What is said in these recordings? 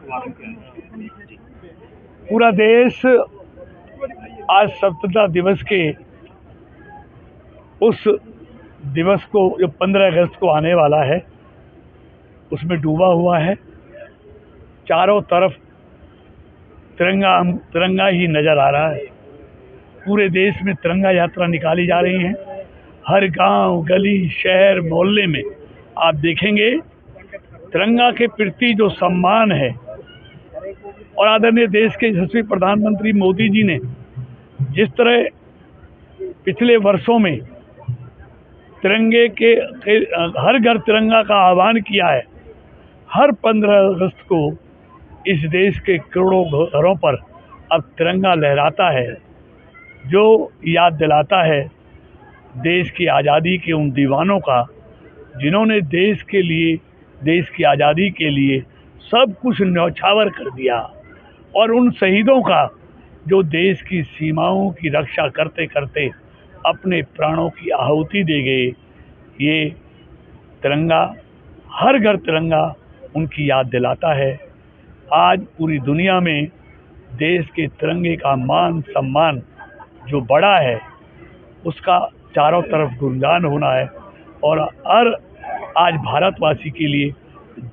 शुभारंभ किया? पूरा देश आज स्वतंत्रता दिवस के उस दिवस को जो 15 अगस्त को आने वाला है उसमें डूबा हुआ है। चारों तरफ तिरंगा ही नजर आ रहा है। पूरे देश में तिरंगा यात्रा निकाली जा रही है। हर गांव, गली, शहर, मोहल्ले में आप देखेंगे तिरंगा के प्रति जो सम्मान है। और आदरणीय देश के यशस्वी प्रधानमंत्री मोदी जी ने जिस तरह पिछले वर्षों में तिरंगे के हर घर तिरंगा का आह्वान किया है, हर 15 अगस्त को इस देश के करोड़ों घरों पर अब तिरंगा लहराता है, जो याद दिलाता है देश की आज़ादी के उन दीवानों का जिन्होंने देश के लिए, देश की आज़ादी के लिए सब कुछ न्यौछावर कर दिया, और उन शहीदों का जो देश की सीमाओं की रक्षा करते करते अपने प्राणों की आहुति दे गए। ये तिरंगा, हर घर तिरंगा उनकी याद दिलाता है। आज पूरी दुनिया में देश के तिरंगे का मान सम्मान जो बड़ा है उसका चारों तरफ गुणगान होना है। और हर आज भारतवासी के लिए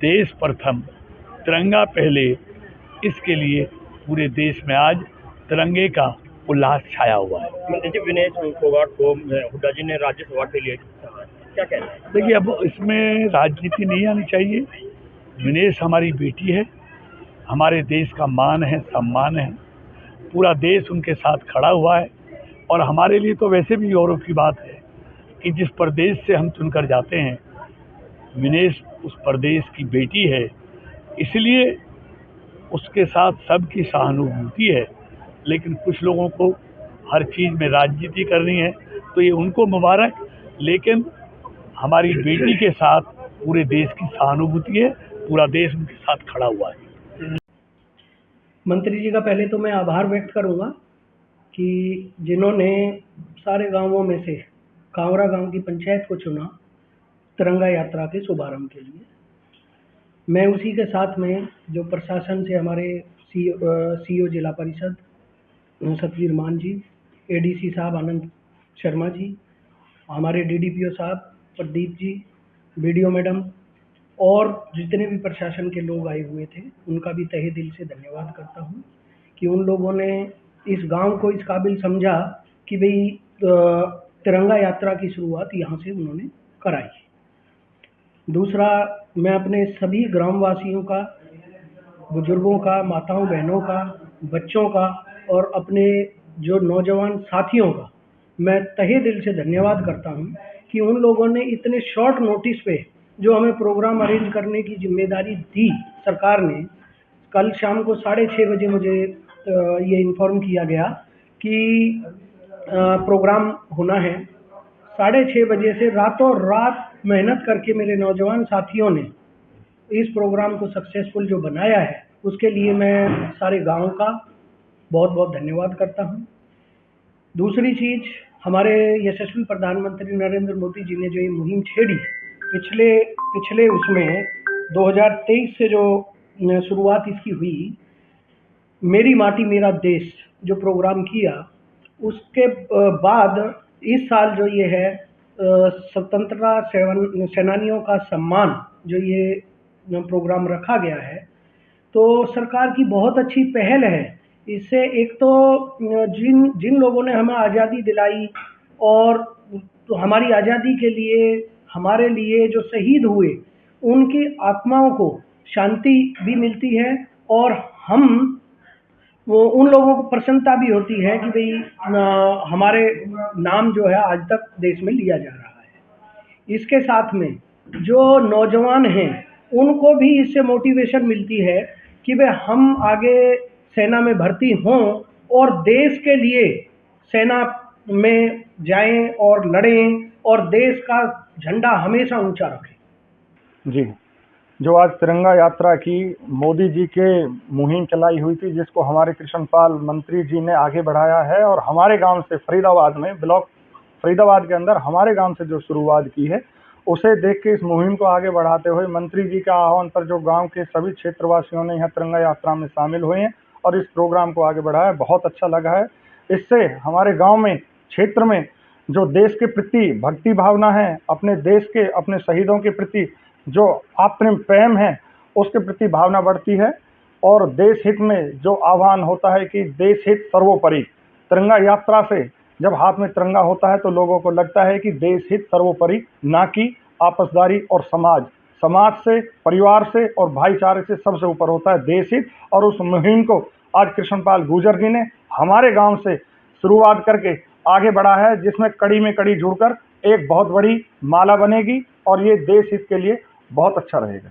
देश प्रथम, तिरंगा पहले, इसके लिए पूरे देश में आज तिरंगे का उल्लास छाया हुआ है। मंत्री विनेश फोगाट को हुड्डा जी ने राज्यसभा के लिए क्या कहना है? देखिए, अब इसमें राजनीति नहीं आनी चाहिए। विनेश हमारी बेटी है, हमारे देश का मान है, सम्मान है। पूरा देश उनके साथ खड़ा हुआ है। और हमारे लिए तो वैसे भी गौरव की बात है कि जिस प्रदेश से हम चुनकर जाते हैं, विनेश उस प्रदेश की बेटी है, इसलिए उसके साथ सबकी सहानुभूति है। लेकिन कुछ लोगों को हर चीज़ में राजनीति करनी है तो ये उनको मुबारक, लेकिन हमारी बेटी के साथ पूरे देश की सहानुभूति है, पूरा देश उनके साथ खड़ा हुआ है। मंत्री जी का पहले तो मैं आभार व्यक्त करूंगा कि जिन्होंने सारे गांवों में से कांवरा गांव की पंचायत को चुना तिरंगा यात्रा के शुभारंभ के लिए। मैं उसी के साथ में जो प्रशासन से हमारे सीईओ जिला परिषद सतवीर मान जी, एडीसी साहब आनंद शर्मा जी, हमारे डीडीपीओ साहब प्रदीप जी, बीडीओ मैडम और जितने भी प्रशासन के लोग आए हुए थे, उनका भी तहे दिल से धन्यवाद करता हूं कि उन लोगों ने इस गांव को इस काबिल समझा कि भाई तिरंगा यात्रा की शुरुआत यहाँ से उन्होंने कराई। दूसरा, मैं अपने सभी ग्रामवासियों का, बुजुर्गों का, माताओं बहनों का, बच्चों का और अपने जो नौजवान साथियों का मैं तहे दिल से धन्यवाद करता हूं कि उन लोगों ने इतने शॉर्ट नोटिस पे जो हमें प्रोग्राम अरेंज करने की जिम्मेदारी दी सरकार ने। कल शाम को 6:30 बजे मुझे ये इन्फॉर्म किया गया कि प्रोग्राम होना है। 6:30 बजे से रातों रात मेहनत करके मेरे नौजवान साथियों ने इस प्रोग्राम को सक्सेसफुल जो बनाया है, उसके लिए मैं सारे गाँव का बहुत बहुत धन्यवाद करता हूं। दूसरी चीज़, हमारे यशस्वी प्रधानमंत्री नरेंद्र मोदी जी ने जो ये मुहिम छेड़ी पिछले उसमें 2023 से जो शुरुआत इसकी हुई, मेरी माटी मेरा देश जो प्रोग्राम किया, उसके बाद इस साल जो ये है स्वतंत्रता सेनानियों का सम्मान जो ये प्रोग्राम रखा गया है, तो सरकार की बहुत अच्छी पहल है। इससे एक तो जिन लोगों ने हमें आज़ादी दिलाई और तो हमारी आज़ादी के लिए हमारे लिए जो शहीद हुए, उनकी आत्माओं को शांति भी मिलती है और उन लोगों को प्रसन्नता भी होती है कि भाई हमारे नाम जो है आज तक देश में लिया जा रहा है। इसके साथ में जो नौजवान हैं उनको भी इससे मोटिवेशन मिलती है कि वे हम आगे सेना में भर्ती हों और देश के लिए सेना में जाएं और लड़ें और देश का झंडा हमेशा ऊंचा रखें। जी, जो आज तिरंगा यात्रा की मोदी जी के मुहिम चलाई हुई थी, जिसको हमारे कृष्णपाल मंत्री जी ने आगे बढ़ाया है और हमारे गांव से फरीदाबाद में, ब्लॉक फरीदाबाद के अंदर हमारे गांव से जो शुरुआत की है, उसे देख के इस मुहिम को आगे बढ़ाते हुए मंत्री जी के आह्वान पर जो गांव के सभी क्षेत्रवासियों ने यहाँ तिरंगा यात्रा में शामिल हुए हैं और इस प्रोग्राम को आगे बढ़ाया, बहुत अच्छा लगा है। इससे हमारे गांव में, क्षेत्र में जो देश के प्रति भक्ति भावना है, अपने देश के, अपने शहीदों के प्रति जो प्रेम है, उसके प्रति भावना बढ़ती है और देश हित में जो आह्वान होता है कि देश हित सर्वोपरि। तिरंगा यात्रा से जब हाथ में तिरंगा होता है तो लोगों को लगता है कि देश हित सर्वोपरि, ना कि आपसदारी और समाज से, परिवार से और भाईचारे से सबसे ऊपर होता है देश हित। और उस मुहिम को आज कृष्णपाल गुर्जर जी ने हमारे गांव से शुरुआत करके आगे बढ़ा है, जिसमें कड़ी में कड़ी जुड़कर एक बहुत बड़ी माला बनेगी और ये देश हित के लिए बहुत अच्छा रहेगा।